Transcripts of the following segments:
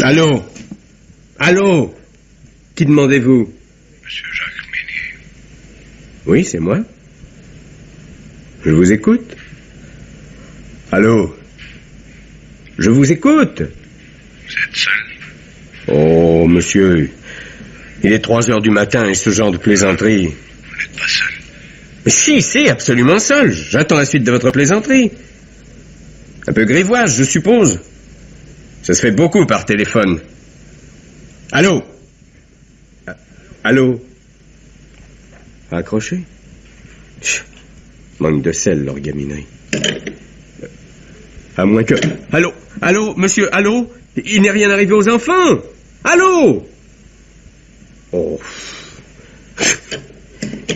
Allô? Allô? Qui demandez-vous? Monsieur Jacques Meunier. Oui, c'est moi. Je vous écoute. Allô? Je vous écoute. Vous êtes seul? Oh, monsieur, il est 3 heures du matin et ce genre de plaisanterie. Vous n'êtes pas seul? Mais si, c'est absolument seul. J'attends la suite de votre plaisanterie. Un peu grivoise, je suppose. Ça se fait beaucoup par téléphone. Allô? Allô? Accroché? Manque de sel, leur gaminerie. À moins que... Allô? Allô, monsieur, allô? Il n'est rien arrivé aux enfants? Allô? Oh.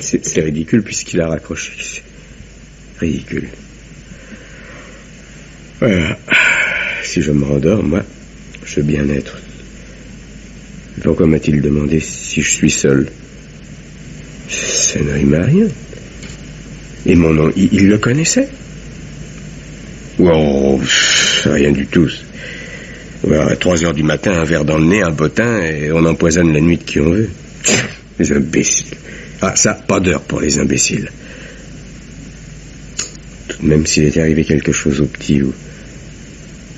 C'est ridicule puisqu'il a raccroché. Ridicule. Voilà. Si je me rendors, moi, je veux bien être. Pourquoi m'a-t-il demandé si je suis seul? Ça ne rime à rien. Et mon nom, il le connaissait? Oh, rien du tout. Voilà, à 3 heures du matin, un verre dans le nez, un bottin, et on empoisonne la nuit de qui on veut. Les imbéciles. Ah, ça, pas d'heure pour les imbéciles. Tout de même, s'il était arrivé quelque chose au petit ou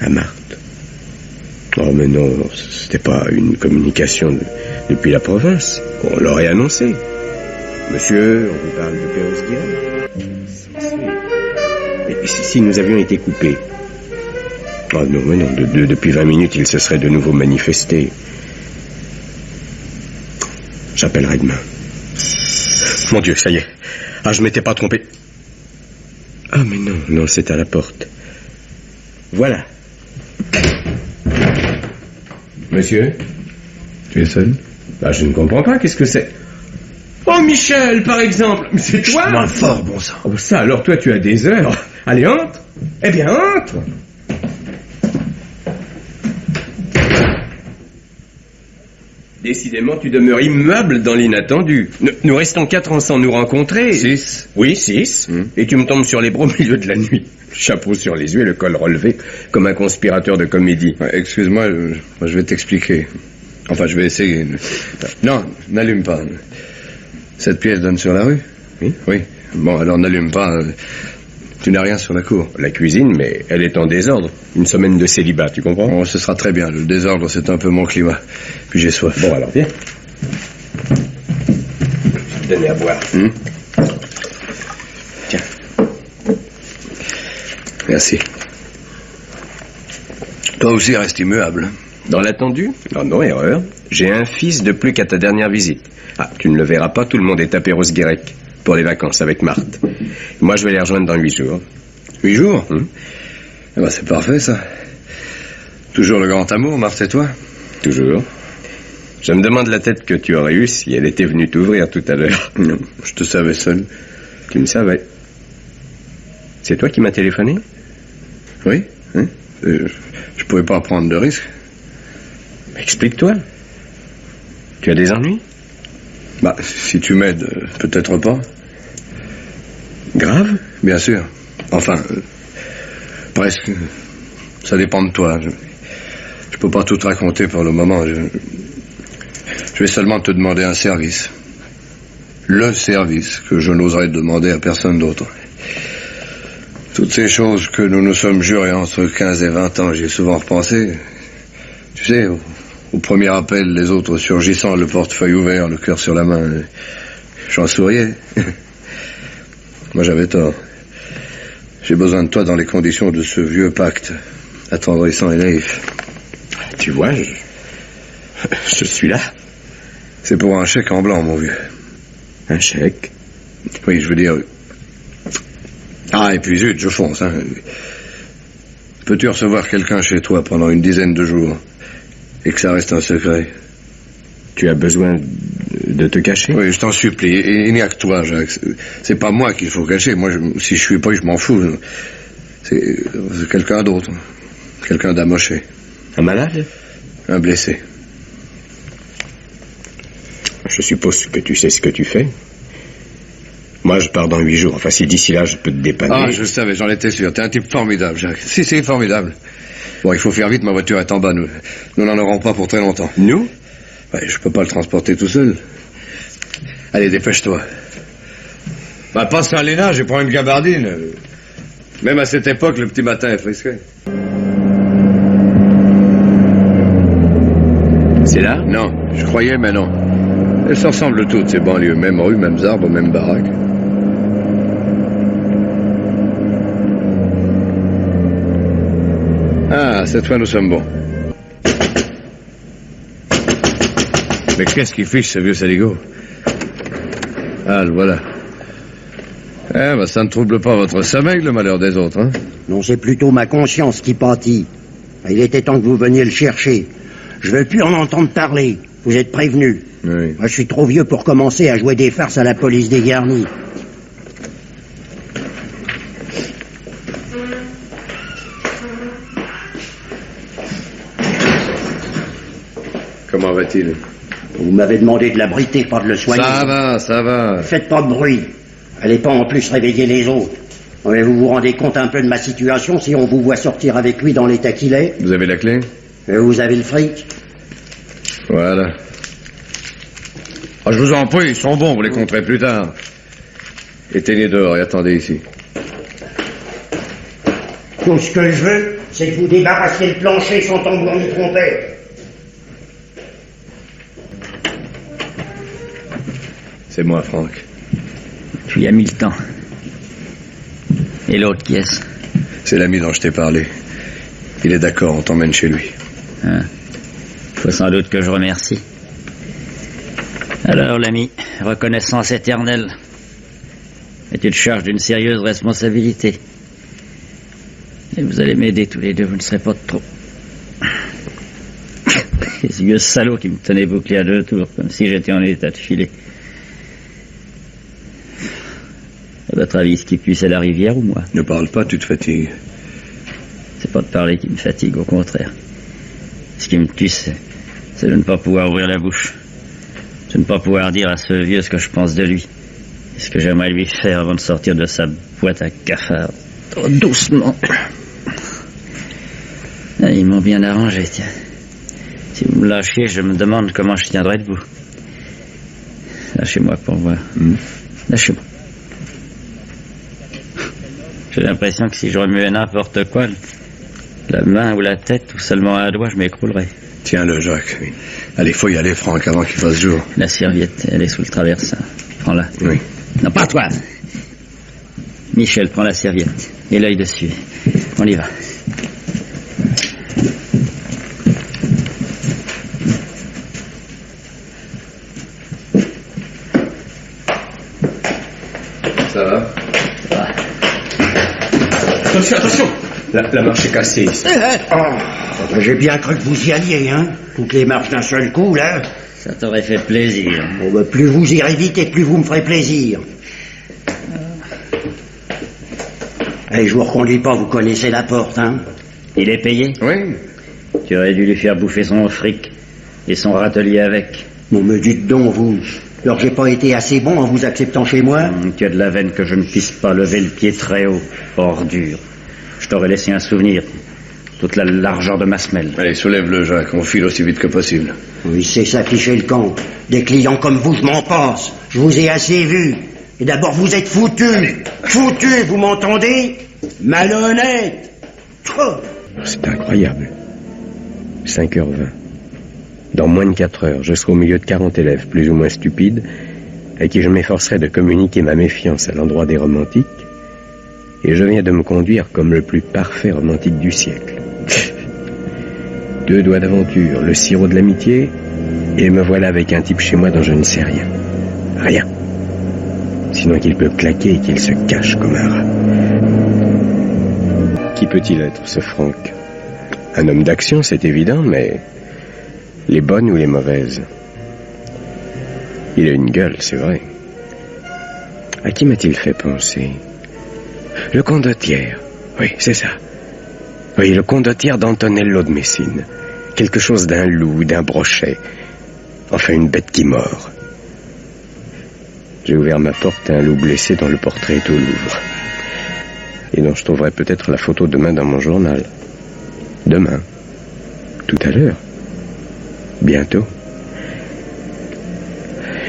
à Marthe. Oh, mais non, c'était pas une communication depuis la province. On l'aurait annoncé. Monsieur, on vous parle de Perros-Guirec. Et si nous avions été coupés? Oh non, mais non, depuis 20 minutes, il se serait de nouveau manifesté. J'appellerai demain. Mon Dieu, ça y est. Ah, je m'étais pas trompé. Ah, mais non, c'est à la porte. Voilà. Monsieur? Tu es seul? Ah, je ne comprends pas, qu'est-ce que c'est? Oh, Michel, par exemple. Mais c'est toi? Moins fort, bon sang. Oh, ça, alors toi, tu as des heures. Allez, entre. Eh bien, entre. Décidément, tu demeures immuable dans l'inattendu. Nous restons 4 ans sans nous rencontrer. 6? Oui, 6. Et tu me tombes sur les bras au milieu de la nuit. Chapeau sur les yeux et le col relevé, comme un conspirateur de comédie. Ouais, excuse-moi, je vais t'expliquer. Enfin, je vais essayer. Non, n'allume pas. Cette pièce donne sur la rue? Oui. Oui. Bon, alors n'allume pas. Tu n'as rien sur la cour. La cuisine, mais elle est en désordre. Une semaine de célibat, tu comprends? Bon, ce sera très bien. Le désordre, c'est un peu mon climat. Puis j'ai soif. Bon, alors viens. Je vais te donner à boire. Tiens. Merci. Toi aussi, reste immuable. Dans l'attendu? Oh non, erreur. J'ai un fils de plus qu'à ta dernière visite. Ah, tu ne le verras pas, tout le monde est à Perros-Guirec pour les vacances avec Marthe. Moi, je vais les rejoindre dans 8 jours. 8 jours? Eh ben, c'est parfait, ça. Toujours le grand amour, Marthe et toi? Toujours. Je me demande la tête que tu aurais eue si elle était venue t'ouvrir tout à l'heure. Non, je te savais seul. Tu me savais. C'est toi qui m'as téléphoné? Oui, hein? Je pouvais pas prendre de risque. Explique-toi. Tu as des ennuis? Bah, si tu m'aides, peut-être pas. Grave? Bien sûr. Enfin, presque. Ça dépend de toi. Je peux pas tout te raconter pour le moment. Je vais seulement te demander un service. Le service que je n'oserais demander à personne d'autre. Toutes ces choses que nous nous sommes jurées entre 15 et 20 ans, j'y ai souvent repensé. Tu sais, au premier appel, les autres surgissant, le portefeuille ouvert, le cœur sur la main, j'en souriais. Moi, j'avais tort. J'ai besoin de toi dans les conditions de ce vieux pacte, attendrissant et naïf. Tu vois, je suis là. C'est pour un chèque en blanc, mon vieux. Un chèque? Oui, je veux dire... Ah, et puis zut, je fonce, hein. Peux-tu recevoir quelqu'un chez toi pendant une dizaine de jours et que ça reste un secret? Tu as besoin de te cacher? Oui, je t'en supplie. Et il n'y a que toi, Jacques. C'est pas moi qu'il faut cacher. Moi, si je suis pas, je m'en fous. C'est quelqu'un d'autre. Quelqu'un d'amoché. Un malade? Un blessé. Je suppose que tu sais ce que tu fais. Moi, je pars dans 8 jours. Enfin, si d'ici là, je peux te dépanner... Ah, je savais, j'en étais sûr. T'es un type formidable, Jacques. Si, c'est formidable. Bon, il faut faire vite, ma voiture est en bas. Nous n'en aurons pas pour très longtemps. Nous? Ouais, je peux pas le transporter tout seul. Allez, dépêche-toi. Bah, passe à Léna, je prends une gabardine. Même à cette époque, le petit matin est frisqué. C'est là? Non, je croyais, mais non. Elles se ressemblent toutes, ces banlieues. Même rue, mêmes arbres, même baraque. Ah, cette fois, nous sommes bons. Mais qu'est-ce qu'il fiche, ce vieux saligo? Ah, le voilà. Eh ben, ça ne trouble pas votre sommeil, le malheur des autres, hein? Non, c'est plutôt ma conscience qui pâtit. Il était temps que vous veniez le chercher. Je veux plus en entendre parler. Vous êtes prévenu. Oui. Moi, je suis trop vieux pour commencer à jouer des farces à la police dégarnie. Comment va-t-il? Vous m'avez demandé de l'abriter, pas de le soigner. Ça va. Faites pas de bruit. Allez pas en plus réveiller les autres. Mais vous vous rendez compte un peu de ma situation si on vous voit sortir avec lui dans l'état qu'il est? Vous avez la clé? Et vous avez le fric? Voilà. Ah, je vous en prie, ils sont bons, vous les compterez plus tard. Éteignez dehors et attendez ici. Tout ce que je veux, c'est que vous débarrassiez le plancher sans tambour ni trompette. C'est moi, Franck. Tu y as mis le temps. Et l'autre, qui est-ce? C'est l'ami dont je t'ai parlé. Il est d'accord, on t'emmène chez lui. Ah. Faut sans doute que je remercie. Alors, l'ami, reconnaissance éternelle. Et tu te charges d'une sérieuse responsabilité. Et vous allez m'aider tous les deux, vous ne serez pas de trop. Ces vieux salauds qui me tenaient bouclé à 2 tours, comme si j'étais en état de filer. À votre avis, ce qui pue, c'est la rivière ou moi? Ne parle pas, tu te fatigues. C'est pas de parler qui me fatigue, au contraire. Ce qui me tue, c'est de ne pas pouvoir ouvrir la bouche. De ne pas pouvoir dire à ce vieux ce que je pense de lui. Et ce que j'aimerais lui faire avant de sortir de sa boîte à cafards. Oh, doucement. Ah, ils m'ont bien arrangé, tiens. Si vous me lâchiez, je me demande comment je tiendrai debout. Lâchez-moi pour voir. Lâchez-moi. J'ai l'impression que si je remuais n'importe quoi, la main ou la tête, ou seulement un doigt, je m'écroulerais. Tiens-le, Jacques. Oui. Allez, faut y aller, Franck, avant qu'il fasse jour. La serviette, elle est sous le traversin. Prends-la. Oui. Non, pas toi. Michel, prends la serviette. Et l'œil dessus. On y va. Ça va? Attention. La marche est cassée ici. J'ai bien cru que vous y alliez, hein. Toutes les marches d'un seul coup, là. Ça t'aurait fait plaisir. Bon, bah, plus vous irez vite et plus vous me ferez plaisir. Et je vous reconduis pas, vous connaissez la porte, hein. Il est payé? Oui. Tu aurais dû lui faire bouffer son fric et son râtelier avec. Bon, me dites donc, vous. Alors j'ai pas été assez bon en vous acceptant chez moi? Tu as de la veine que je ne puisse pas lever le pied très haut, ordure. Je t'aurais laissé un souvenir. Toute la largeur de ma semelle. Allez, soulève-le, Jacques. On file aussi vite que possible. Oui, c'est s'afficher le camp. Des clients comme vous, je m'en passe. Je vous ai assez vu. Et d'abord, vous êtes foutus. Foutus, vous m'entendez? Malhonnête. C'est incroyable. 5h20. Dans moins de 4 heures, je serai au milieu de 40 élèves, plus ou moins stupides, à qui je m'efforcerai de communiquer ma méfiance à l'endroit des romantiques, et je viens de me conduire comme le plus parfait romantique du siècle. 2 doigts d'aventure, le sirop de l'amitié, et me voilà avec un type chez moi dont je ne sais rien. Rien. Sinon qu'il peut claquer et qu'il se cache comme un rat. Qui peut-il être, ce Franck? Un homme d'action, c'est évident, mais les bonnes ou les mauvaises? Il a une gueule, c'est vrai. À qui m'a-t-il fait penser? Le condottiere. Oui, c'est ça. Oui, le condottiere d'Antonello de Messine. Quelque chose d'un loup, d'un brochet. Enfin, une bête qui mord. J'ai ouvert ma porte à un loup blessé dont le portrait est au Louvre. Et dont je trouverai peut-être la photo demain dans mon journal. Demain. Tout à l'heure. Bientôt.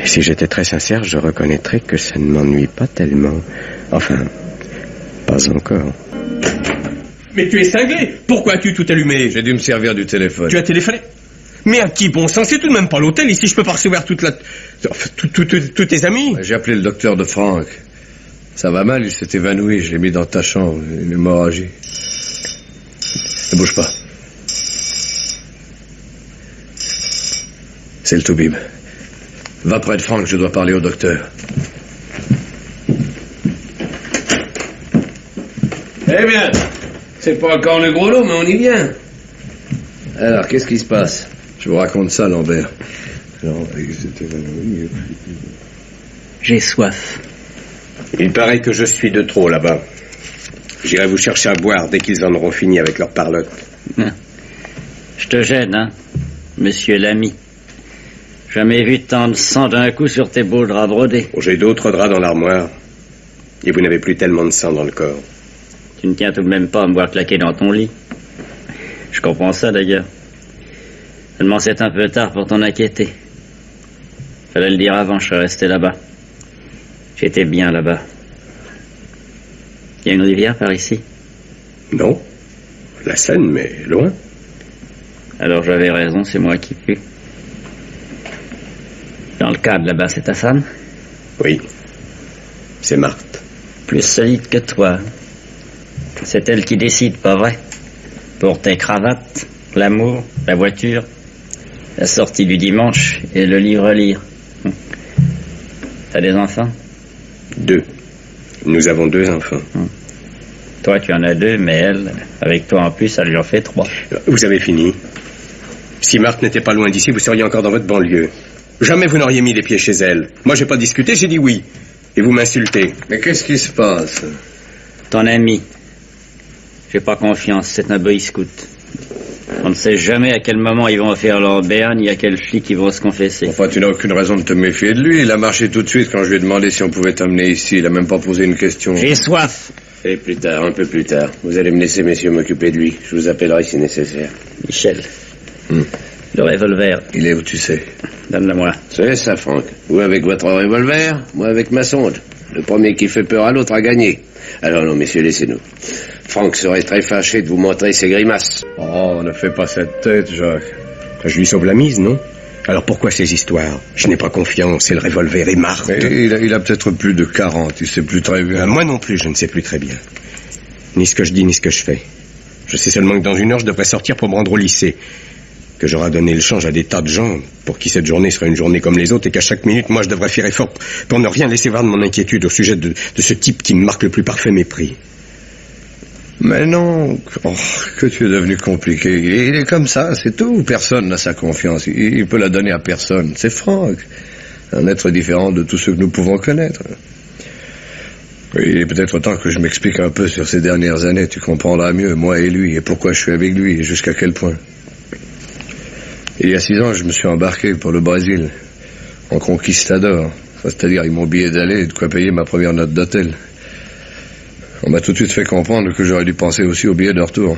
Si j'étais très sincère, je reconnaîtrais que ça ne m'ennuie pas tellement. Enfin, pas encore. Mais tu es cinglé. Pourquoi as-tu tout allumé? J'ai dû me servir du téléphone. Tu as téléphoné? Mais à qui bon sang? C'est tout de même pas l'hôtel. Ici, je peux pas recevoir tous tes amis. J'ai appelé le docteur de Franck. Ça va mal, il s'est évanoui. Je l'ai mis dans ta chambre. Une hémorragie. Ne bouge pas. C'est le toubib. Va près de Franck, je dois parler au docteur. Eh bien, c'est pas encore le gros lot, mais on y vient. Alors, qu'est-ce qui se passe? Je vous raconte ça, Lambert. J'ai soif. Il paraît que je suis de trop là-bas. J'irai vous chercher à boire dès qu'ils en auront fini avec leur parlotte. Je te gêne, hein, monsieur l'ami. Jamais vu tant de sang d'un coup sur tes beaux draps brodés. J'ai d'autres draps dans l'armoire. Et vous n'avez plus tellement de sang dans le corps. Tu ne tiens tout de même pas à me voir claquer dans ton lit. Je comprends ça, d'ailleurs. Seulement c'est un peu tard pour t'en inquiéter. Fallait le dire avant, je serais resté là-bas. J'étais bien là-bas. Il y a une rivière par ici? Non. La Seine, mais loin. Alors j'avais raison, c'est moi qui pue. Dans le cadre là-bas, c'est ta femme? Oui. C'est Marthe. Plus solide que toi. C'est elle qui décide, pas vrai? Pour tes cravates, l'amour, la voiture, la sortie du dimanche et le livre-lire. T'as des enfants? 2. Nous avons 2 enfants. Toi, tu en as 2, mais elle, avec toi en plus, elle lui en fait 3. Vous avez fini. Si Marthe n'était pas loin d'ici, vous seriez encore dans votre banlieue. Jamais vous n'auriez mis les pieds chez elle. Moi, j'ai pas discuté, j'ai dit oui. Et vous m'insultez. Mais qu'est-ce qui se passe? Ton ami. J'ai pas confiance, c'est un boy scout. On ne sait jamais à quel moment ils vont faire leur berne, ni à quel flic ils vont se confesser. Enfin, tu n'as aucune raison de te méfier de lui. Il a marché tout de suite quand je lui ai demandé si on pouvait t'amener ici. Il a même pas posé une question. J'ai soif. Et plus tard, un peu plus tard. Vous allez me laisser, messieurs, m'occuper de lui. Je vous appellerai si nécessaire. Michel. Le revolver. Il est où, tu sais? Donne-le-moi. C'est ça, Franck. Vous avec votre revolver, moi avec ma sonde. Le premier qui fait peur à l'autre a gagné. Alors non, messieurs, laissez-nous. Franck serait très fâché de vous montrer ses grimaces. Oh, ne fais pas cette tête, Jacques. Je lui sauve la mise, non? Alors pourquoi ces histoires? Je n'ai pas confiance, et le revolver est Marthe. Il a peut-être plus de 40, il sait plus très bien. Moi non plus, je ne sais plus très bien. Ni ce que je dis, ni ce que je fais. Je sais seulement que dans 1 heure, je devrais sortir pour me rendre au lycée. Que j'aurai donné le change à des tas de gens pour qui cette journée sera une journée comme les autres et qu'à chaque minute, moi, je devrais faire effort pour ne rien laisser voir de mon inquiétude au sujet de ce type qui me marque le plus parfait mépris. Mais non, que tu es devenu compliqué. Il est comme ça, c'est tout. Personne n'a sa confiance. Il peut la donner à personne. C'est Franck. Un être différent de tous ceux que nous pouvons connaître. Il est peut-être temps que je m'explique un peu sur ces dernières années. Tu comprendras mieux, moi et lui, et pourquoi je suis avec lui, et jusqu'à quel point. Il y a 6 ans, je me suis embarqué pour le Brésil, en conquistador. C'est-à-dire, ils m'ont billet d'aller et de quoi payer ma première note d'hôtel. On m'a tout de suite fait comprendre que j'aurais dû penser aussi au billet de retour.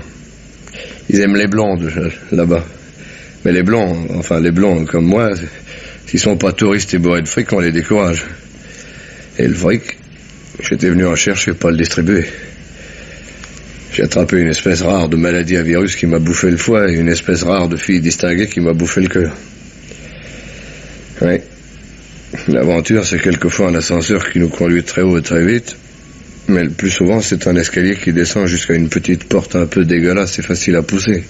Ils aiment les blondes, là-bas. Mais les blonds comme moi, s'ils sont pas touristes et bourrés de fric, on les décourage. Et le fric, j'étais venu en chercher, pas le distribuer. J'ai attrapé une espèce rare de maladie à virus qui m'a bouffé le foie et une espèce rare de fille distinguée qui m'a bouffé le cœur. Oui. L'aventure, c'est quelquefois un ascenseur qui nous conduit très haut et très vite, mais le plus souvent, c'est un escalier qui descend jusqu'à une petite porte un peu dégueulasse et facile à pousser.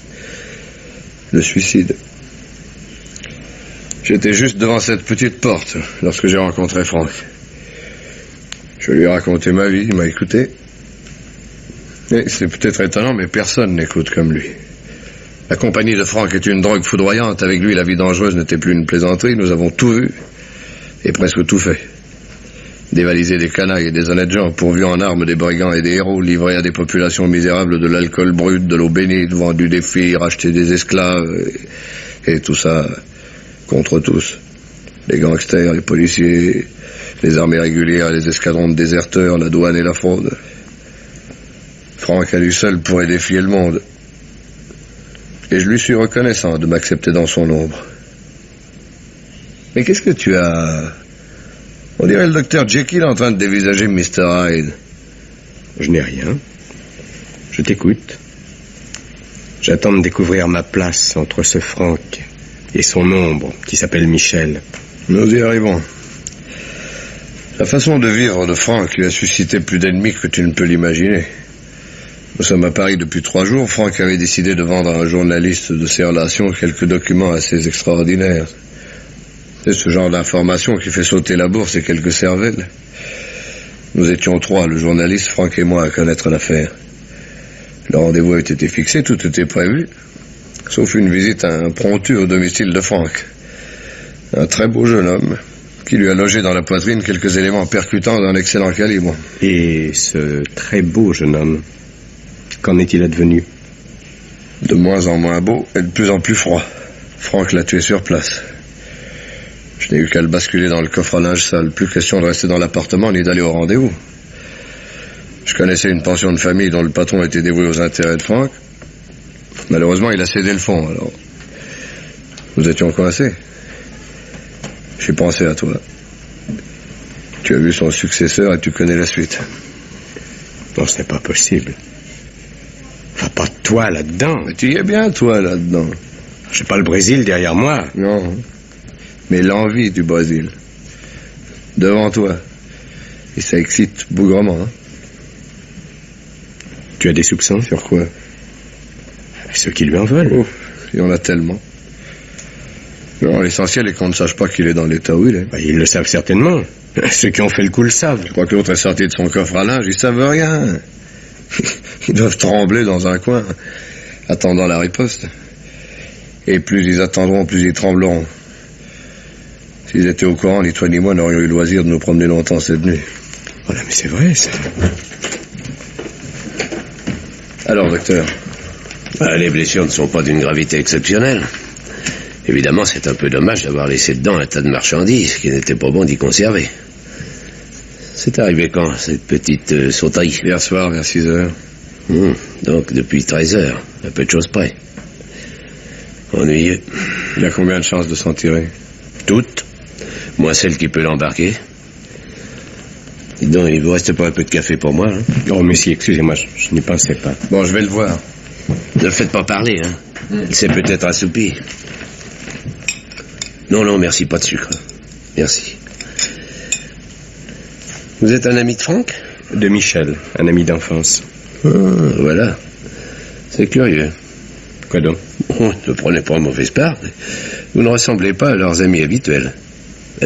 Le suicide. J'étais juste devant cette petite porte lorsque j'ai rencontré Franck. Je lui ai raconté ma vie, il m'a écouté. Et c'est peut-être étonnant, mais personne n'écoute comme lui. La compagnie de Franck est une drogue foudroyante. Avec lui, la vie dangereuse n'était plus une plaisanterie. Nous avons tout vu et presque tout fait. Dévaliser des canailles et des honnêtes gens, pourvus en armes des brigands et des héros, livrés à des populations misérables de l'alcool brut, de l'eau bénite, vendu des filles, racheter des esclaves, et tout ça contre tous. Les gangsters, les policiers, les armées régulières, les escadrons de déserteurs, la douane et la fraude. Franck à lui seul pourrait défier le monde. Et je lui suis reconnaissant de m'accepter dans son ombre. Mais qu'est-ce que tu as? On dirait le docteur Jekyll en train de dévisager Mr. Hyde. Je n'ai rien. Je t'écoute. J'attends de découvrir ma place entre ce Franck et son ombre qui s'appelle Michel. Nous y arrivons. La façon de vivre de Franck lui a suscité plus d'ennemis que tu ne peux l'imaginer. Nous sommes à Paris depuis 3 jours. Franck avait décidé de vendre à un journaliste de ses relations quelques documents assez extraordinaires. C'est ce genre d'information qui fait sauter la bourse et quelques cervelles. Nous étions 3, le journaliste, Franck et moi, à connaître l'affaire. Le rendez-vous avait été fixé, tout était prévu, sauf une visite impromptue au domicile de Franck. Un très beau jeune homme qui lui a logé dans la poitrine quelques éléments percutants d'un excellent calibre. Et ce très beau jeune homme, qu'en est-il advenu? De moins en moins beau et de plus en plus froid. Franck l'a tué sur place. Je n'ai eu qu'à le basculer dans le coffre à linge sale. Plus question de rester dans l'appartement ni d'aller au rendez-vous. Je connaissais une pension de famille dont le patron était dévoué aux intérêts de Franck. Malheureusement, il a cédé le fonds, alors nous étions coincés. J'ai pensé à toi. Tu as vu son successeur et tu connais la suite. Non, ce n'est pas possible. Enfin, pas toi là-dedans. Mais tu y es bien, toi, là-dedans. J'ai pas le Brésil derrière moi. Non. Mais l'envie du Brésil. Devant toi. Et ça excite bougrement, hein. Tu as des soupçons? Sur quoi? Ceux qui lui en veulent. Oh, il y en a tellement. Non, l'essentiel est qu'on ne sache pas qu'il est dans l'état où il est. Bah, ils le savent certainement. Ceux qui ont fait le coup le savent. Je crois que l'autre est sorti de son coffre à linge, ils savent rien. Ils doivent trembler dans un coin, attendant la riposte. Et plus ils attendront, plus ils trembleront. S'ils étaient au courant, ni toi ni moi n'aurions eu le loisir de nous promener longtemps cette nuit. Voilà, mais c'est vrai, ça. Alors, docteur? Les blessures ne sont pas d'une gravité exceptionnelle. Évidemment, c'est un peu dommage d'avoir laissé dedans un tas de marchandises qui n'était pas bon d'y conserver. C'est arrivé quand, cette petite sauterie? Hier soir, vers 6 heures. Donc, depuis 13 heures, à peu de choses près. Ennuyeux. Il y a combien de chances de s'en tirer? Toutes. Moi, celle qui peut l'embarquer. Dis donc, il vous reste pas un peu de café pour moi, hein? Oh, monsieur, excusez-moi, je n'y pensais pas. Bon, je vais le voir. Ne le faites pas parler, hein. Il s'est peut-être assoupi. Non, merci, pas de sucre. Merci. Vous êtes un ami de Franck? De Michel, un ami d'enfance. Voilà. C'est curieux. Quoi donc? Ne prenez pas mauvaise part. Vous ne ressemblez pas à leurs amis habituels.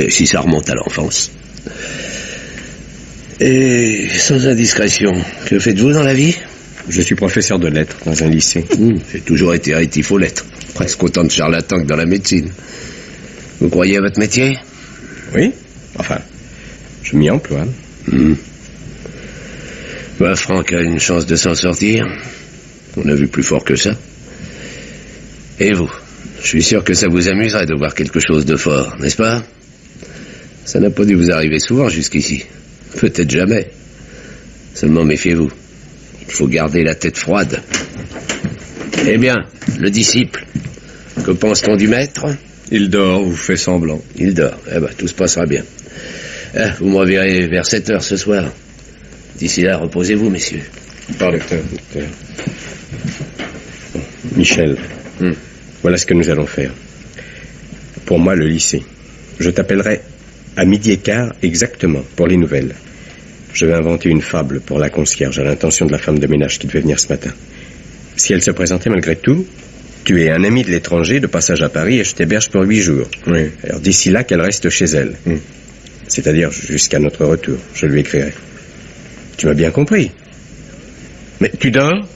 Si ça remonte à l'enfance. Et sans indiscrétion, que faites-vous dans la vie? Je suis professeur de lettres dans un lycée. J'ai toujours été rétif aux lettres. Presque autant de charlatans que dans la médecine. Vous croyez à votre métier? Oui. Enfin, je m'y emploie. Franck a une chance de s'en sortir. On a vu plus fort que ça. Et vous? Je suis sûr que ça vous amuserait de voir quelque chose de fort, n'est-ce pas? Ça n'a pas dû vous arriver souvent jusqu'ici. Peut-être jamais. Seulement méfiez-vous. Il faut garder la tête froide. Eh bien, le disciple, que pense-t-on du maître? Il dort ou fait semblant. Il dort. Tout se passera bien. Vous me reverrez vers 7 heures ce soir. D'ici là, reposez-vous, messieurs. Par docteur. Michel, voilà ce que nous allons faire. Pour moi, le lycée. Je t'appellerai à 12h15 exactement pour les nouvelles. Je vais inventer une fable pour la concierge à l'intention de la femme de ménage qui devait venir ce matin. Si elle se présentait malgré tout, tu es un ami de l'étranger de passage à Paris et je t'héberge pour 8 jours. Oui. Alors d'ici là, qu'elle reste chez elle. C'est-à-dire jusqu'à notre retour. Je lui écrirai. Tu m'as bien compris. Mais tu dors?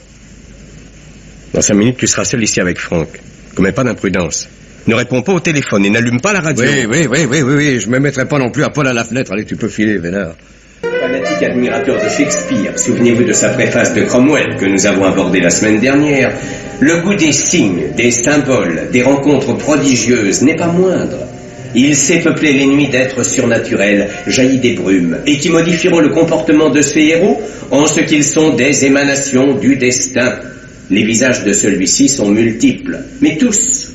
Dans 5 minutes, tu seras seul ici avec Franck. Commets pas d'imprudence. Ne réponds pas au téléphone et n'allume pas la radio. Oui. Je me mettrai pas non plus à poil à la fenêtre. Allez, tu peux filer, Vénard. Fanatique admirateur de Shakespeare, souvenez-vous de sa préface de Cromwell que nous avons abordée la semaine dernière. Le goût des signes, des symboles, des rencontres prodigieuses n'est pas moindre. Il sait peupler les nuits d'êtres surnaturels, jaillis des brumes, et qui modifieront le comportement de ces héros en ce qu'ils sont des émanations du destin. Les visages de celui-ci sont multiples, mais tous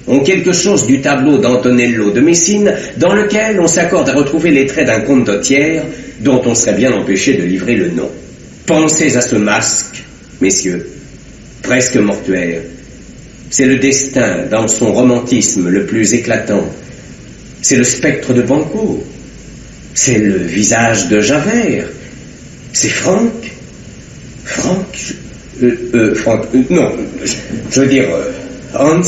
ont quelque chose du tableau d'Antonello de Messine, dans lequel on s'accorde à retrouver les traits d'un condottiere dont on serait bien empêché de livrer le nom. Pensez à ce masque, messieurs, presque mortuaire. C'est le destin dans son romantisme le plus éclatant. C'est le spectre de Banquo. C'est le visage de Javert. C'est Franck. Non, je veux dire Hans.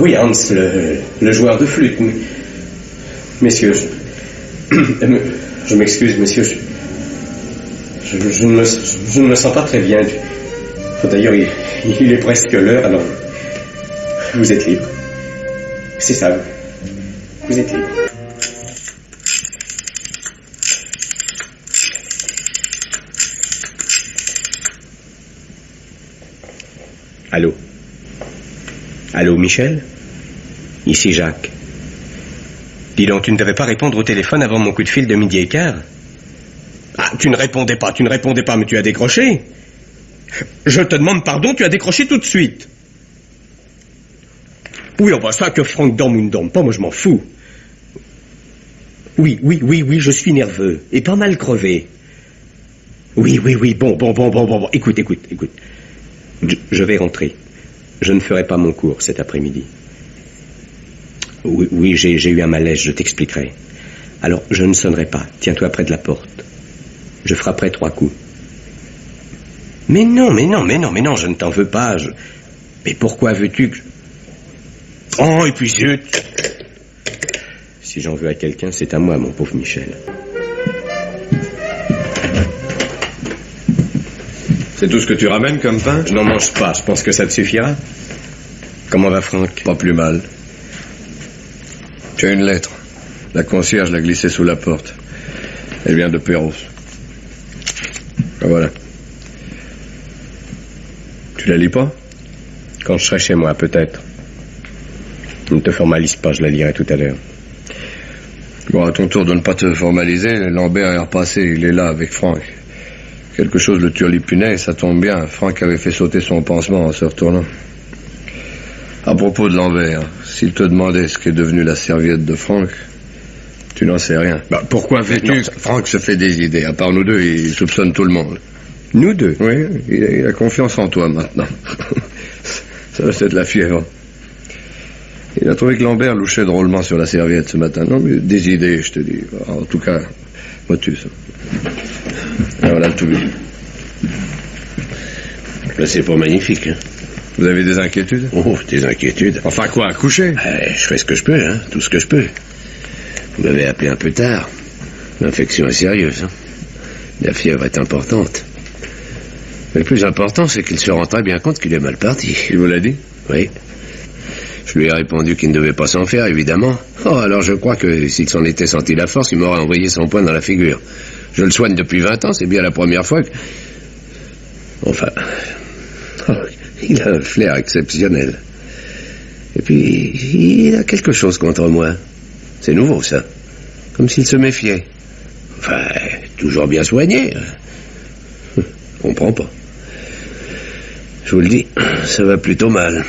Oui, Hans, le joueur de flûte. Messieurs, je m'excuse, messieurs. Je ne me sens pas très bien. D'ailleurs, il est presque l'heure, alors vous êtes libre. C'est ça, vous êtes libre. Allô? Allô, Michel? Ici Jacques. Dis donc, tu ne devais pas répondre au téléphone avant mon coup de fil de 12h15? Ah, tu ne répondais pas, mais tu as décroché. Je te demande pardon, tu as décroché tout de suite. Oui, on voit ça, que Franck dorme ou ne dorme pas, moi je m'en fous. Oui, je suis nerveux, et pas mal crevé. Oui, bon, écoute. Je vais rentrer. Je ne ferai pas mon cours cet après-midi. Oui, j'ai eu un malaise, je t'expliquerai. Alors, je ne sonnerai pas. Tiens-toi près de la porte. Je frapperai 3 coups. Mais non, je ne t'en veux pas. Mais pourquoi veux-tu que... Oh, et puis zut! Si j'en veux à quelqu'un, c'est à moi, mon pauvre Michel. C'est tout ce que tu ramènes comme pain? Je n'en mange pas, je pense que ça te suffira. Comment va Franck? Pas plus mal. Tu as une lettre. La concierge l'a glissée sous la porte. Elle vient de Perros. Voilà. Tu la lis pas? Quand je serai chez moi, peut-être. Ne te formalise pas, je la lirai tout à l'heure. Bon, à ton tour de ne pas te formaliser, Lambert est repassé, il est là avec Franck. Quelque chose le turlupinait, et ça tombe bien. Franck avait fait sauter son pansement en se retournant. À propos de Lambert, s'il te demandait ce qu'est devenu la serviette de Franck, tu n'en sais rien. Bah, pourquoi veux-tu... Franck se fait des idées. À part nous deux, il soupçonne tout le monde. Nous deux? Oui, il a confiance en toi maintenant. Ça, c'est de la fièvre. Il a trouvé que Lambert louchait drôlement sur la serviette ce matin. Non, mais des idées, je te dis. En tout cas, vois-tu ça. Et voilà le tout. Là, c'est pas magnifique, hein. Vous avez des inquiétudes? Oh, des inquiétudes. Enfin quoi, coucher? Je fais ce que je peux, hein, tout ce que je peux. Vous m'avez appelé un peu tard. L'infection est sérieuse, hein. La fièvre est importante. Mais le plus important, c'est qu'il se rend très bien compte qu'il est mal parti. Il vous l'a dit? Oui. Je lui ai répondu qu'il ne devait pas s'en faire, évidemment. Oh, alors je crois que s'il s'en était senti la force, il m'aurait envoyé son poing dans la figure. Je le soigne depuis 20 ans, c'est bien la première fois que... Enfin... Oh, il a un flair exceptionnel. Et puis, il a quelque chose contre moi. C'est nouveau, ça. Comme s'il se méfiait. Enfin, toujours bien soigné. Je comprends pas. Je vous le dis, ça va plutôt mal.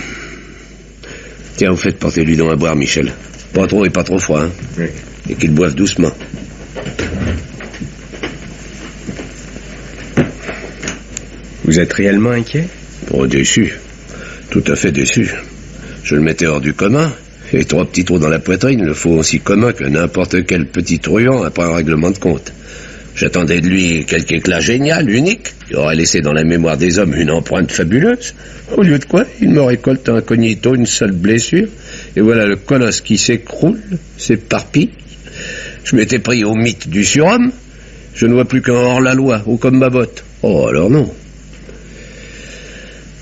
Tiens, vous faites porter lui donc à boire, Michel. Pas trop et pas trop froid, hein. Oui. Et qu'il boive doucement. Vous êtes réellement inquiet? Oh, déçu. Tout à fait déçu. Je le mettais hors du commun. Et 3 petits trous dans la poitrine, le faut aussi commun que n'importe quel petit truand après un règlement de compte. J'attendais de lui quelque éclat génial, unique, qui aurait laissé dans la mémoire des hommes une empreinte fabuleuse. Au lieu de quoi, il me récolte incognito une seule blessure, et voilà le colosse qui s'écroule, s'éparpille. Je m'étais pris au mythe du surhomme, je ne vois plus qu'un hors-la-loi, ou comme ma botte. Oh, alors non.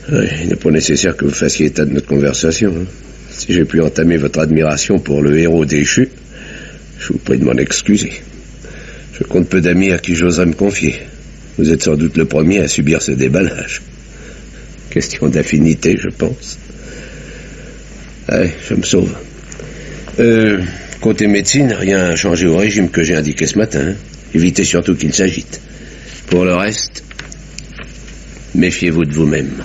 Il n'est pas nécessaire que vous fassiez état de notre conversation, hein. Si j'ai pu entamer votre admiration pour le héros déchu, je vous prie de m'en excuser. Je compte peu d'amis à qui j'oserais me confier. Vous êtes sans doute le premier à subir ce déballage. Question d'affinité, je pense. Allez, je me sauve. Côté médecine, rien n'a changé au régime que j'ai indiqué ce matin, hein. Évitez surtout qu'il s'agite. Pour le reste, Méfiez-vous de vous-même.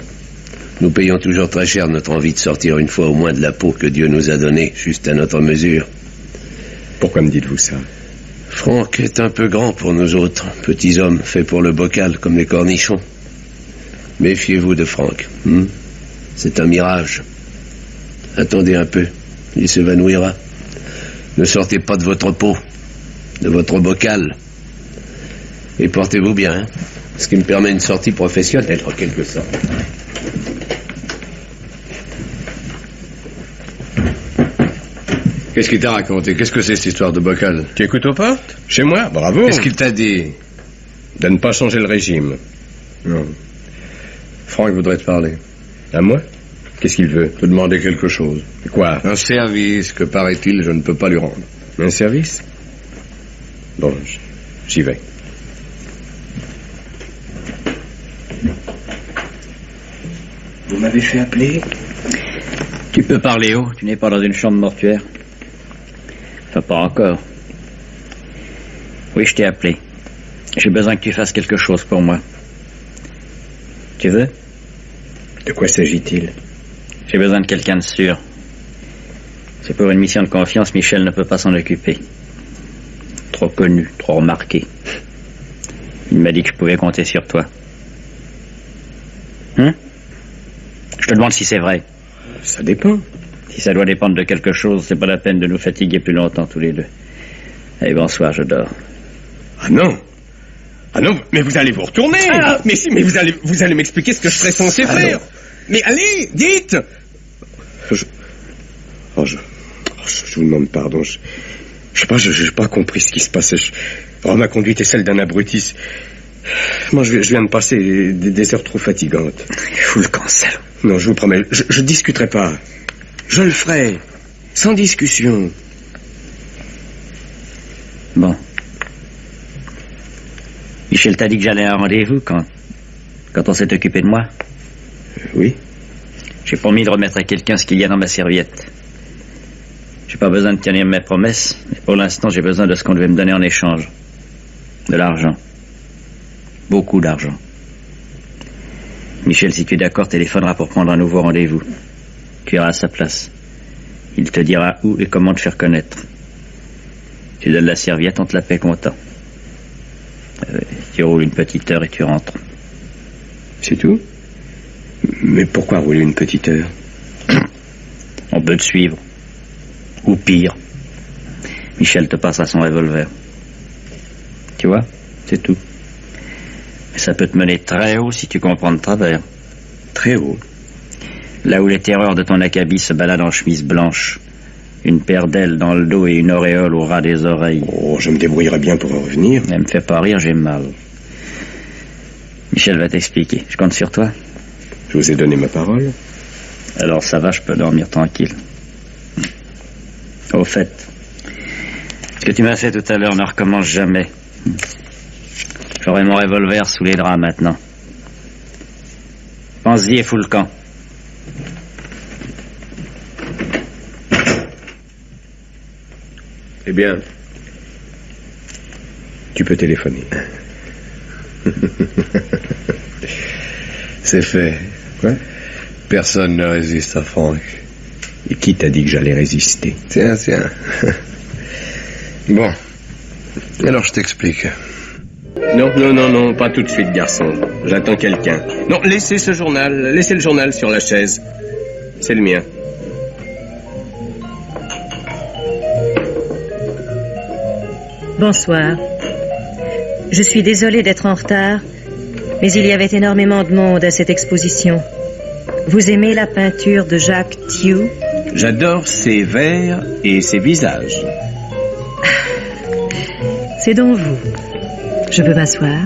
Nous payons toujours très cher notre envie de sortir une fois au moins de la peau que Dieu nous a donnée, juste à notre mesure. Pourquoi me dites-vous ça? Franck est un peu grand pour nous autres, petits hommes faits pour le bocal comme les cornichons. Méfiez-vous de Franck. C'est un mirage. Attendez un peu, il s'évanouira. Ne sortez pas de votre peau, de votre bocal. Et portez-vous bien, hein, ce qui me permet une sortie professionnelle en quelque sorte. Qu'est-ce qu'il t'a raconté? Qu'est-ce que c'est cette histoire de bocal? Tu écoutes aux portes? Chez moi? Bravo. Qu'est-ce qu'il t'a dit? De ne pas changer le régime. Non. Franck voudrait te parler. À moi? Qu'est-ce qu'il veut? Te demander quelque chose. Quoi? Un service que, paraît-il, je ne peux pas lui rendre. Un service? Bon, j'y vais. Vous m'avez fait appeler? Tu peux parler haut, tu n'es pas dans une chambre mortuaire. Enfin, pas encore. Oui, je t'ai appelé. J'ai besoin que tu fasses quelque chose pour moi. Tu veux? De quoi s'agit-il? J'ai besoin de quelqu'un de sûr. C'est pour une mission de confiance, Michel ne peut pas s'en occuper. Trop connu, trop remarqué. Il m'a dit que je pouvais compter sur toi. Je te demande si c'est vrai. Ça dépend. Si ça doit dépendre de quelque chose, c'est pas la peine de nous fatiguer plus longtemps tous les deux. Allez, bonsoir, je dors. Ah non! Ah non, mais vous allez vous retourner! Ah, mais si, mais vous allez m'expliquer ce que je serais censé faire! Mais allez, dites! Je vous demande pardon. Je sais pas, j'ai pas compris ce qui se passait. Ma conduite est celle d'un abruti. Moi, je viens de passer des heures trop fatigantes. Fous le cancel. Non, je vous promets, je discuterai pas. Je le ferai, sans discussion. Bon. Michel t'a dit que j'allais à un rendez-vous quand on s'est occupé de moi. Oui. J'ai promis de remettre à quelqu'un ce qu'il y a dans ma serviette. J'ai pas besoin de tenir mes promesses, mais pour l'instant, j'ai besoin de ce qu'on devait me donner en échange. De l'argent. Beaucoup d'argent. Michel, si tu es d'accord, téléphonera pour prendre un nouveau rendez-vous. Tu iras à sa place. Il te dira où et comment te faire connaître. Tu donnes la serviette, on te la paie comptant. Tu roules une petite heure et tu rentres. C'est tout? Mais pourquoi rouler une petite heure? On peut te suivre. Ou pire. Michel te passera son revolver. Tu vois? C'est tout. Mais ça peut te mener très haut si tu comprends de travers. Très haut? Là où les terreurs de ton acabit se baladent en chemise blanche. Une paire d'ailes dans le dos et une auréole au ras des oreilles. Oh, je me débrouillerai bien pour en revenir. Ne me fais pas rire, j'ai mal. Michel va t'expliquer. Je compte sur toi. Je vous ai donné ma parole. Alors ça va, je peux dormir tranquille. Au fait, ce que tu m'as fait tout à l'heure ne recommence jamais. J'aurai mon revolver sous les draps maintenant. Pense-y et fous le camp. Eh bien, tu peux téléphoner. C'est fait. Quoi? Personne ne résiste à Franck. Et qui t'a dit que j'allais résister? Tiens. Bon. Alors je t'explique. Non, pas tout de suite, garçon. J'attends quelqu'un. Non, laissez le journal sur la chaise. C'est le mien. Bonsoir. Je suis désolée d'être en retard, mais il y avait énormément de monde à cette exposition. Vous aimez la peinture de Jacques Thiou? J'adore ses vers et ses visages. C'est donc vous. Je peux m'asseoir.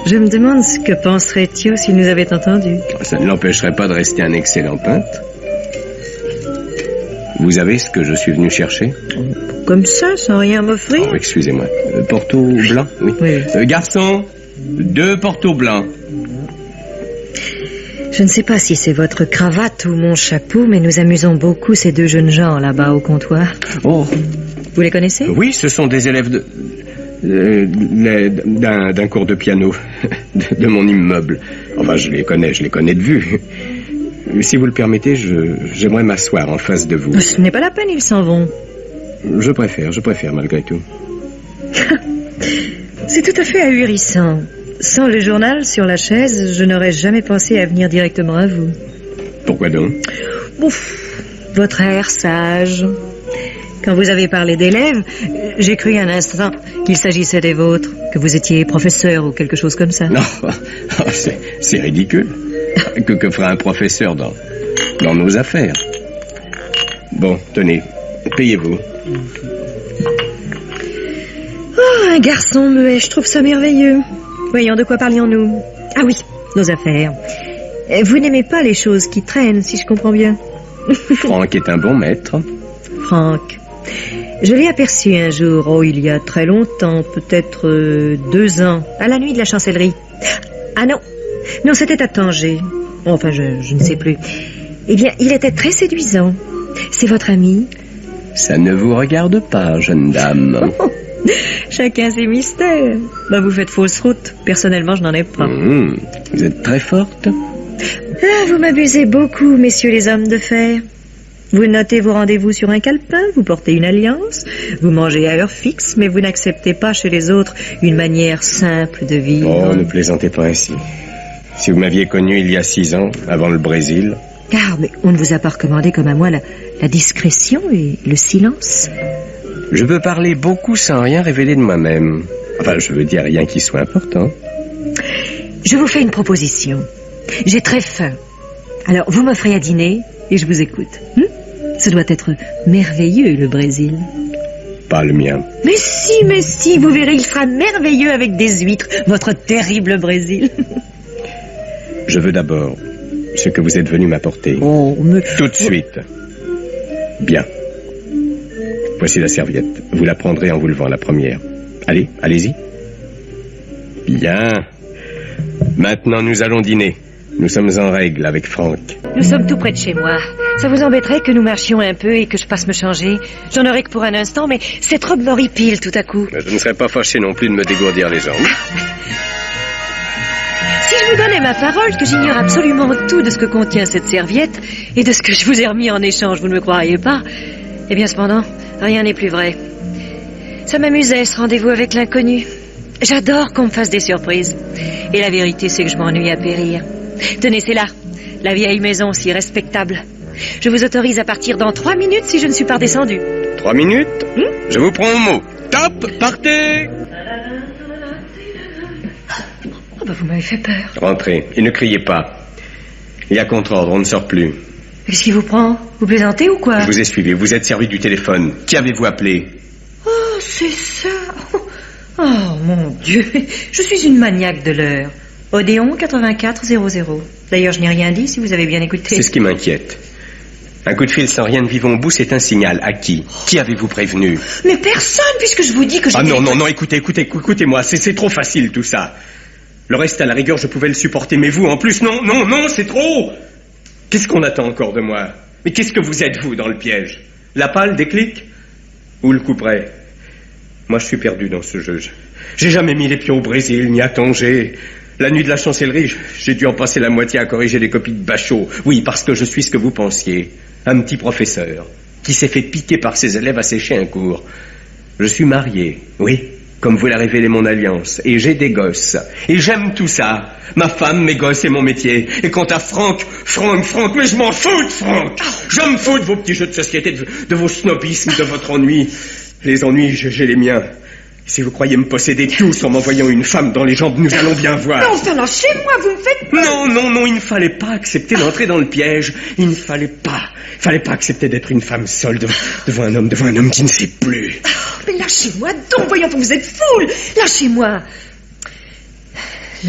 Je me demande ce que penserait Thiou s'il nous avait entendus. Ça ne l'empêcherait pas de rester un excellent peintre. Vous avez ce que je suis venu chercher? Comme ça, sans rien m'offrir? Oh, excusez-moi. Porto blanc? Oui. Garçon, 2 portos blancs. Je ne sais pas si c'est votre cravate ou mon chapeau, mais nous amusons beaucoup ces 2 jeunes gens là-bas au comptoir. Oh. Vous les connaissez? Oui, ce sont des élèves de... D'un cours de piano de mon immeuble. Enfin, je les connais de vue. Si vous le permettez, j'aimerais m'asseoir en face de vous. Ce n'est pas la peine, ils s'en vont. Je préfère malgré tout. C'est tout à fait ahurissant. Sans le journal sur la chaise, je n'aurais jamais pensé à venir directement à vous. Pourquoi donc? Ouf, votre air sage. Quand vous avez parlé d'élèves, j'ai cru un instant qu'il s'agissait des vôtres, que vous étiez professeur ou quelque chose comme ça. Non, c'est ridicule. Que fera un professeur dans nos affaires? Bon, tenez, payez-vous. Oh, un garçon muet, je trouve ça merveilleux. Voyons, de quoi parlions-nous? Ah oui, nos affaires. Vous n'aimez pas les choses qui traînent, si je comprends bien. Franck est un bon maître. Franck. Je l'ai aperçu un jour, il y a très longtemps, peut-être 2 ans, à la nuit de la Chancellerie. Ah non, c'était à Tanger. Enfin, je ne sais plus. Eh bien, il était très séduisant. C'est votre ami? Ça ne vous regarde pas, jeune dame. Chacun ses mystères. Vous faites fausse route. Personnellement, je n'en ai pas. Vous êtes très forte. Ah, vous m'abusez beaucoup, messieurs les hommes de fer. Vous notez vos rendez-vous sur un calepin, vous portez une alliance, vous mangez à heure fixe, mais vous n'acceptez pas chez les autres une manière simple de vivre. Oh, ne plaisantez pas ainsi. Si vous m'aviez connu il y a 6 ans, avant le Brésil... Ah, mais on ne vous a pas recommandé comme à moi la discrétion et le silence. Je peux parler beaucoup sans rien révéler de moi-même. Enfin, je veux dire rien qui soit important. Je vous fais une proposition. J'ai très faim. Alors, vous m'offrez à dîner et je vous écoute. Ce doit être merveilleux, le Brésil. Pas le mien. Mais si, vous verrez, il sera merveilleux avec des huîtres, votre terrible Brésil. Je veux d'abord ce que vous êtes venu m'apporter. Oh, mais... Tout de suite. Bien. Voici la serviette. Vous la prendrez en vous levant la première. Allez, allez-y. Bien. Maintenant, nous allons dîner. Nous sommes en règle avec Franck. Nous sommes tout près de chez moi. Ça vous embêterait que nous marchions un peu et que je passe me changer? J'en aurais que pour un instant, mais cette robe m'horripile tout à coup. Je ne serais pas fâché non plus de me dégourdir les jambes. Si je vous donnais ma parole que j'ignore absolument tout de ce que contient cette serviette et de ce que je vous ai remis en échange, vous ne me croiriez pas? Eh bien, cependant, rien n'est plus vrai. Ça m'amusait, ce rendez-vous avec l'inconnu. J'adore qu'on me fasse des surprises. Et la vérité, c'est que je m'ennuie à périr. Tenez, c'est là, la vieille maison si respectable. Je vous autorise à partir dans 3 minutes si je ne suis pas redescendu. 3 minutes? Je vous prends au mot. Top, partez! Oh, vous m'avez fait peur. Rentrez, et ne criez pas. Il y a contre-ordre, on ne sort plus. Qu'est-ce qui vous prend? Vous plaisantez ou quoi? Je vous ai suivi, vous êtes servi du téléphone. Qui avez-vous appelé? Oh, c'est ça. Oh, mon Dieu. Je suis une maniaque de l'heure. Odéon 8400. D'ailleurs, je n'ai rien dit si vous avez bien écouté. C'est ce qui m'inquiète. Un coup de fil sans rien de vivant au bout, c'est un signal. À qui? Qui avez-vous prévenu? Mais personne, puisque je vous dis que j'ai... Ah non, écoutez-moi, c'est trop facile tout ça. Le reste, à la rigueur, je pouvais le supporter, mais vous, en plus, non, c'est trop. Qu'est-ce qu'on attend encore de moi? Mais qu'est-ce que vous êtes, vous, dans le piège? La palle, des clics? Ou le couperet? Moi, je suis perdu dans ce jeu. J'ai jamais mis les pieds au Brésil, ni à Tanger. La nuit de la Chancellerie, j'ai dû en passer la moitié à corriger les copies de Bachot. Oui, parce que je suis ce que vous pensiez. Un petit professeur qui s'est fait piquer par ses élèves à sécher un cours. Je suis marié, oui, comme vous l'a révélé mon alliance. Et j'ai des gosses. Et j'aime tout ça. Ma femme, mes gosses et mon métier. Et quant à Franck, mais je m'en fous de Franck. Je me fous de vos petits jeux de société, de vos snobismes, de votre ennui. Les ennuis, j'ai les miens. Si vous croyez me posséder tous en m'envoyant une femme dans les jambes, nous allons bien voir. Non, enfin, lâchez-moi, vous me faites peur. Non, il ne fallait pas accepter d'entrer dans le piège. Il ne fallait pas accepter d'être une femme seule devant un homme qui ne sait plus. Oh, mais lâchez-moi donc, voyons, vous êtes foule. Lâchez-moi.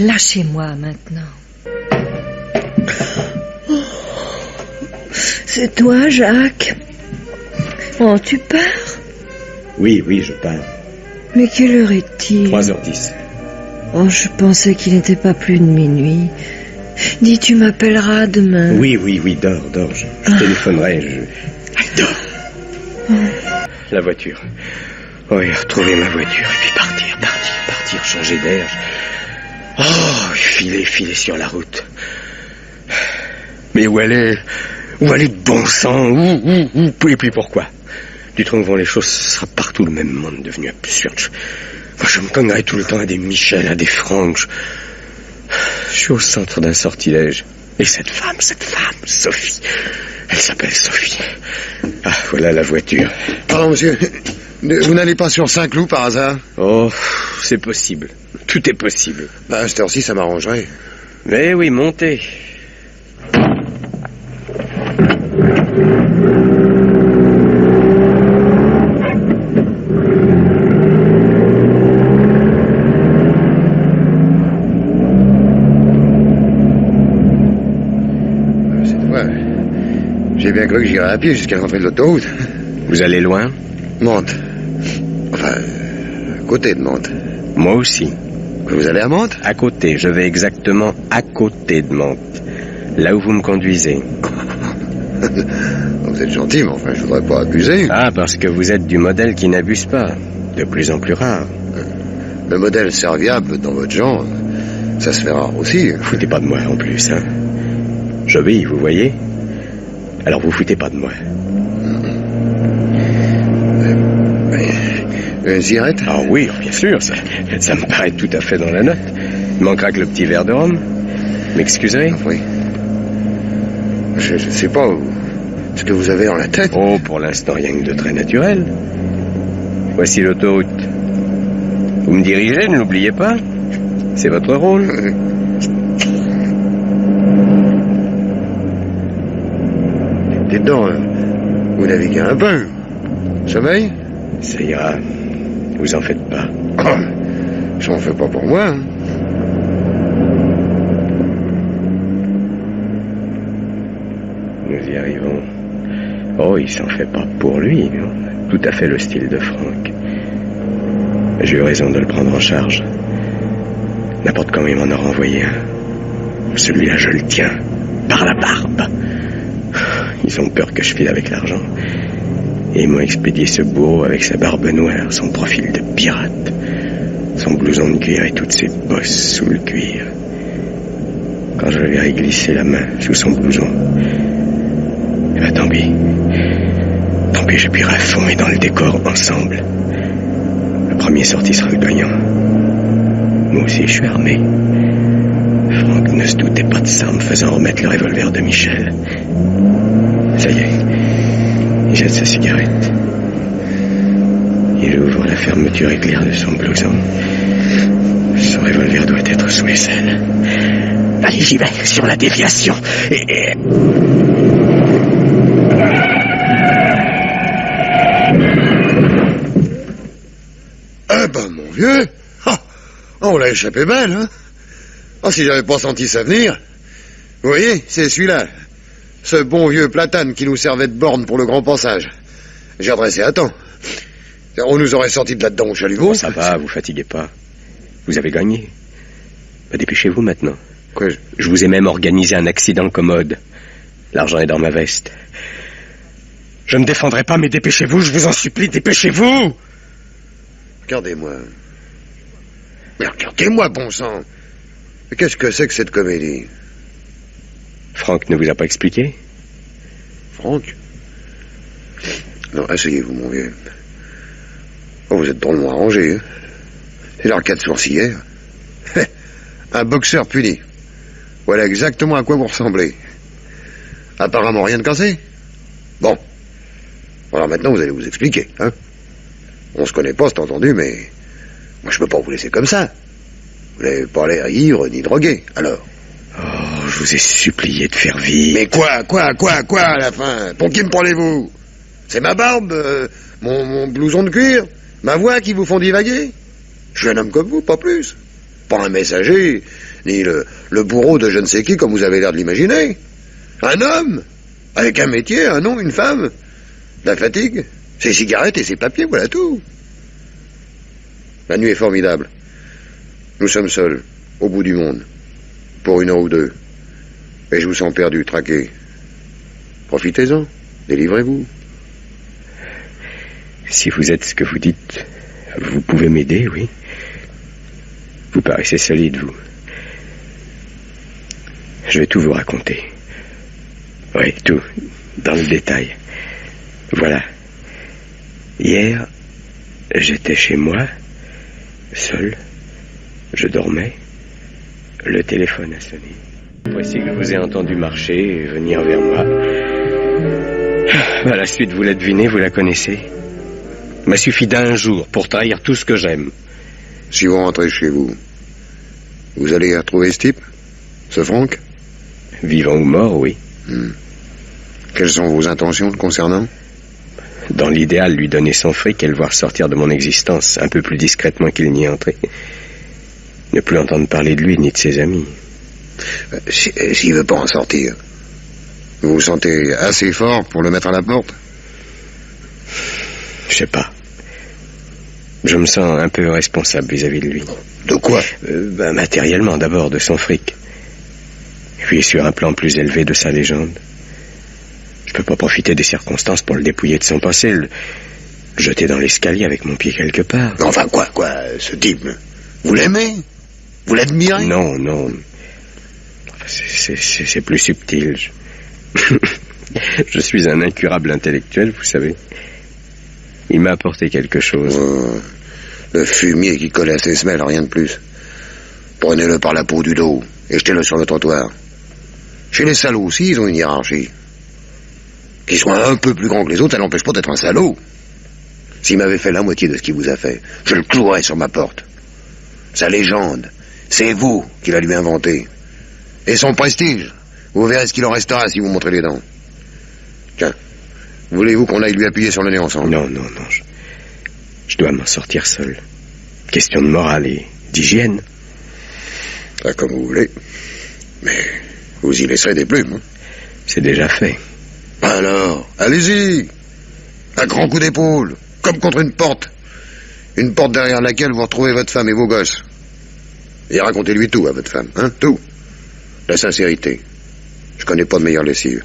Lâchez-moi maintenant. Oh, c'est toi, Jacques. Oh, tu pars? Oui, je pars. Mais quelle heure est-il? 3h10. Oh, je pensais qu'il n'était pas plus de minuit. Dis, tu m'appelleras demain. Oui, dors. Je téléphonerai. Dors. La voiture. Oui, retrouver ma voiture et puis partir, changer d'air. Oh, filer sur la route. Mais où aller de bon sang? Où? Et puis pourquoi? Du temps où vont les choses, ce sera partout le même monde devenu absurde. Je me cognerai tout le temps à des Michel, à des Franck. Je suis au centre d'un sortilège. Et cette femme, Sophie. Elle s'appelle Sophie. Ah, voilà la voiture. Pardon, monsieur. Vous n'allez pas sur Saint-Cloud par hasard? Oh, c'est possible. Tout est possible. À cette heure-ci, ça m'arrangerait. Mais oui, montez. J'ai bien cru que j'irais à pied jusqu'à l'entrée de l'autoroute. Vous allez loin? Mantes. Enfin, à côté de Mantes. Moi aussi. Vous allez à Mantes? À côté, je vais exactement à côté de Mantes. Là où vous me conduisez. Vous êtes gentil, mais enfin, je voudrais pas abuser. Ah, parce que vous êtes du modèle qui n'abuse pas. De plus en plus rare. Le modèle serviable dans votre genre, ça se fait rare aussi. Foutez pas de moi en plus, hein. J'obéis, vous voyez? Alors vous foutez pas de moi. Une cigarette? Ah oui, bien sûr, ça me paraît tout à fait dans la note. Il manquera que le petit verre de rhum. M'excuserez? Oui. Je sais pas ce que vous avez dans la tête. Oh, pour l'instant, rien que de très naturel. Voici l'autoroute. Vous me dirigez, ne l'oubliez pas. C'est votre rôle. Dites donc, vous naviguez un peu. Sommeil? Ça ira. Vous en faites pas. J'en fais pas pour moi. Nous y arrivons. Oh, il s'en fait pas pour lui. Non? Tout à fait le style de Franck. J'ai eu raison de le prendre en charge. N'importe quand il m'en aura envoyé un. Celui-là, je le tiens. Par la barbe. Ils ont peur que je file avec l'argent. Et ils m'ont expédié ce bourreau avec sa barbe noire, son profil de pirate, son blouson de cuir et toutes ses bosses sous le cuir. Quand je verrai glisser la main sous son blouson, eh ben tant pis. Tant pis, j'appuierai à fond et dans le décor ensemble. Le premier sorti sera le gagnant. Moi aussi, je suis armé. Franck ne se doutait pas de ça en me faisant remettre le revolver de Michel. Ça y est, il jette sa cigarette. Il ouvre la fermeture éclair de son blouson. Son revolver doit être sous l'aisselle. Allez, j'y vais, sur la déviation. Eh ben, mon vieux, on l'a échappé belle, hein. Ah, si j'avais pas senti ça venir. Vous voyez, c'est celui-là. Ce bon vieux platane qui nous servait de borne pour le grand passage. J'ai redressé à temps. On nous aurait sorti de là-dedans au chalumeau. Oh, ça va, vous fatiguez pas. Vous avez gagné. Bah, dépêchez-vous maintenant. Quoi, je vous ai même organisé un accident commode. L'argent est dans ma veste. Je ne défendrai pas, mais dépêchez-vous, je vous en supplie, dépêchez-vous. Regardez-moi. Mais regardez-moi, bon sang. Qu'est-ce que c'est que cette comédie? Franck ne vous a pas expliqué? Franck? Non, asseyez-vous, mon vieux. Oh, vous êtes drôlement arrangé, hein. C'est l'arcade sourcilière. Un boxeur puni. Voilà exactement à quoi vous ressemblez. Apparemment rien de cassé. Bon. Alors maintenant, vous allez vous expliquer, hein. On se connaît pas, c'est entendu, mais... moi, je peux pas vous laisser comme ça. Vous n'avez pas l'air ivre ni drogué, alors. Oh, je vous ai supplié de faire vite. Mais quoi, à la fin? Pour qui me prenez-vous? C'est ma barbe, mon blouson de cuir, ma voix qui vous font divaguer? Je suis un homme comme vous, pas plus. Pas un messager, ni le bourreau de je ne sais qui, comme vous avez l'air de l'imaginer. Un homme, avec un métier, un nom, une femme, la fatigue, ses cigarettes et ses papiers, voilà tout. La nuit est formidable. Nous sommes seuls, au bout du monde, pour 1 heure ou 2. Et je vous sens perdu, traqué. Profitez-en, délivrez-vous. Si vous êtes ce que vous dites, vous pouvez m'aider, oui. Vous paraissez solide, vous. Je vais tout vous raconter. Oui, tout, dans le détail. Voilà. Hier, j'étais chez moi, seul. Je dormais. Le téléphone a sonné. Voici que je vous ai entendu marcher et venir vers moi. À la suite, vous la devinez, vous la connaissez. Il m'a suffi d'un jour pour trahir tout ce que j'aime. Si vous rentrez chez vous, vous allez retrouver ce type? Ce Franck? Vivant ou mort, oui. Quelles sont vos intentions le concernant? Dans l'idéal, lui donner son fric et le voir sortir de mon existence un peu plus discrètement qu'il n'y est entré. Ne plus entendre parler de lui ni de ses amis. S'il veut pas en sortir, vous vous sentez assez fort pour le mettre à la porte? Je sais pas. Je me sens un peu responsable vis-à-vis de lui. De quoi? Matériellement d'abord, de son fric. Et puis sur un plan plus élevé de sa légende. Je peux pas profiter des circonstances pour le dépouiller de son passé, le jeter dans l'escalier avec mon pied quelque part. Enfin quoi, ce type? Vous l'aimez? Vous l'admirez? Non, non. C'est plus subtil. Je suis un incurable intellectuel, vous savez. Il m'a apporté quelque chose. Le fumier qui colle à ses semelles, rien de plus. Prenez-le par la peau du dos et jetez-le sur le trottoir. Chez les salauds aussi, ils ont une hiérarchie. Qu'il soit un peu plus grand que les autres, ça n'empêche pas d'être un salaud. S'il m'avait fait la moitié de ce qu'il vous a fait, je le clouerais sur ma porte. Sa légende, c'est vous qui la lui inventée. Et son prestige, vous verrez ce qu'il en restera si vous montrez les dents. Tiens, voulez-vous qu'on aille lui appuyer sur le nez ensemble? Non, je dois m'en sortir seul. Question de morale et d'hygiène. Comme vous voulez. Mais vous y laisserez des plumes. C'est déjà fait. Alors, allez-y. Un grand coup d'épaule, comme contre une porte. Une porte derrière laquelle vous retrouvez votre femme et vos gosses. Et racontez-lui tout à votre femme, tout. La sincérité. Je connais pas de meilleure lessive.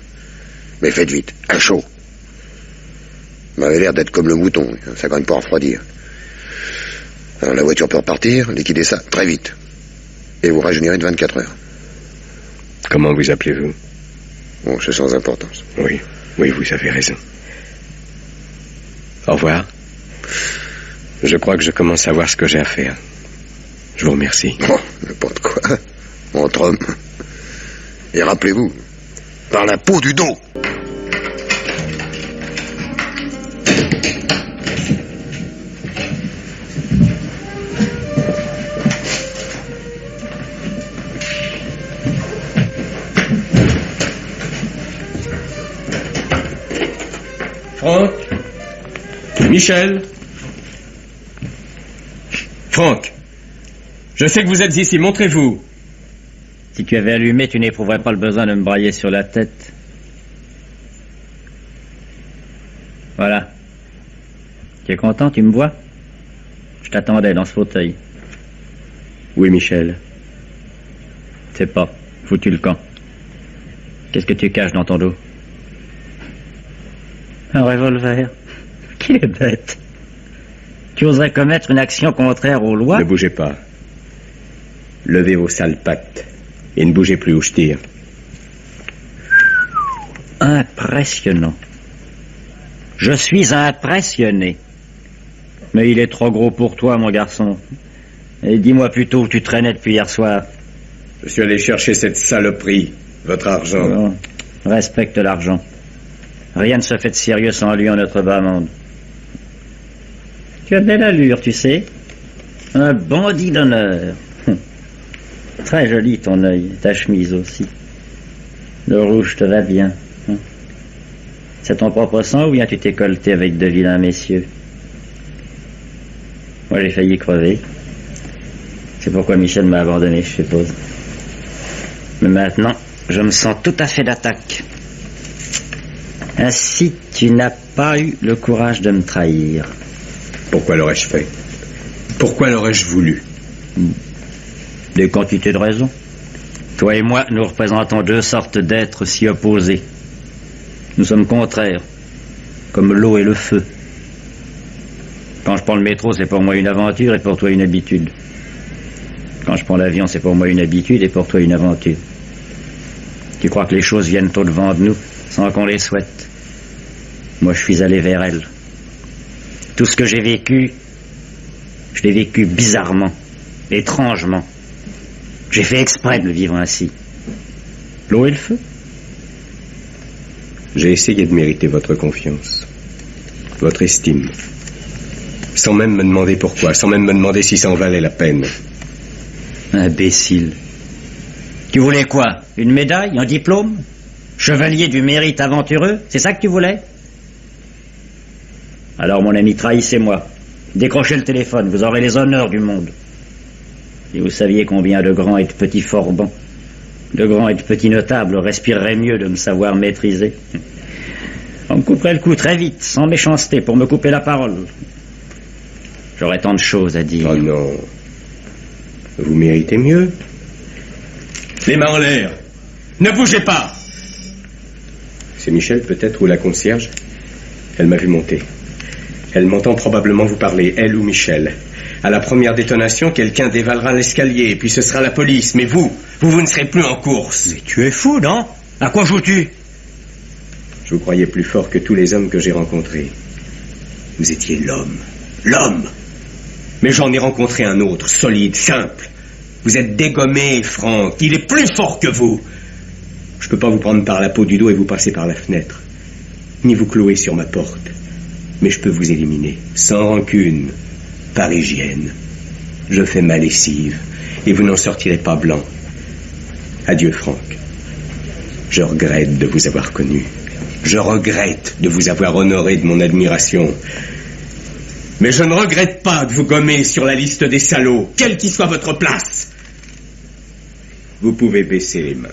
Mais faites vite, à chaud. Vous m'avez l'air d'être comme le mouton, ça gagne pas à refroidir. Alors la voiture peut repartir, liquidez ça très vite. Et vous rajeunirez de 24 heures. Comment vous appelez-vous? Bon, c'est sans importance. Oui, vous avez raison. Au revoir. Je crois que je commence à voir ce que j'ai à faire. Je vous remercie. Oh, n'importe quoi. Entre hommes. Et rappelez-vous, par la peau du dos. Franck? Michel? Franck, je sais que vous êtes ici, montrez-vous. Si tu avais allumé, tu n'éprouverais pas le besoin de me brailler sur la tête. Voilà. Tu es content, tu me vois? Je t'attendais dans ce fauteuil. Oui, Michel. C'est pas. Foutu le camp. Qu'est-ce que tu caches dans ton dos? Un revolver. Qu'il est bête. Tu oserais commettre une action contraire aux lois? Ne bougez pas. Levez vos sales pattes. Et ne bougez plus où je tire. Impressionnant. Je suis impressionné. Mais il est trop gros pour toi, mon garçon. Et dis-moi plutôt où tu traînais depuis hier soir. Je suis allé chercher cette saloperie, votre argent. Bon, respecte l'argent. Rien ne se fait de sérieux sans lui en notre bas monde. Tu as belle allure, tu sais. Un bandit d'honneur. Très joli ton œil, ta chemise aussi. Le rouge te va bien. C'est ton propre sang ou bien tu t'es colleté avec de vilains messieurs? Moi j'ai failli crever. C'est pourquoi Michel m'a abandonné, je suppose. Mais maintenant, je me sens tout à fait d'attaque. Ainsi, tu n'as pas eu le courage de me trahir. Pourquoi l'aurais-je fait? Pourquoi l'aurais-je voulu? Des quantités de raisons. Toi et moi, nous représentons deux sortes d'êtres si opposés. Nous sommes contraires, comme l'eau et le feu. Quand je prends le métro, c'est pour moi une aventure et pour toi une habitude. Quand je prends l'avion, c'est pour moi une habitude et pour toi une aventure. Tu crois que les choses viennent au-devant de nous sans qu'on les souhaite? Moi, je suis allé vers elles. Tout ce que j'ai vécu, je l'ai vécu bizarrement, étrangement. J'ai fait exprès de le vivre ainsi. L'eau et le feu. J'ai essayé de mériter votre confiance, votre estime, sans même me demander pourquoi, sans même me demander si ça en valait la peine. Imbécile. Tu voulais quoi? Une médaille? Un diplôme? Chevalier du mérite aventureux? C'est ça que tu voulais? Alors, mon ami, trahissez-moi. Décrochez le téléphone, vous aurez les honneurs du monde. Si vous saviez combien de grands et de petits forbans, de grands et de petits notables respireraient mieux de me savoir maîtriser. On me couperait le cou très vite, sans méchanceté, pour me couper la parole. J'aurais tant de choses à dire. Oh non. Vous méritez mieux. Les mains en l'air. Ne bougez pas. C'est Michel, peut-être, ou la concierge? Elle m'a vu monter. Elle m'entend probablement vous parler, elle ou Michel. À la première détonation, quelqu'un dévalera l'escalier, et puis ce sera la police. Mais vous ne serez plus en course. Mais tu es fou, non? À quoi joues-tu? Je vous croyais plus fort que tous les hommes que j'ai rencontrés. Vous étiez l'homme. L'homme! Mais j'en ai rencontré un autre, solide, simple. Vous êtes dégommé, Franck. Il est plus fort que vous. Je peux pas vous prendre par la peau du dos et vous passer par la fenêtre. Ni vous clouer sur ma porte. Mais je peux vous éliminer, sans rancune, par hygiène. Je fais ma lessive, et vous n'en sortirez pas blanc. Adieu, Franck. Je regrette de vous avoir connu. Je regrette de vous avoir honoré de mon admiration. Mais je ne regrette pas de vous gommer sur la liste des salauds, quelle qu'y soit votre place. Vous pouvez baisser les mains.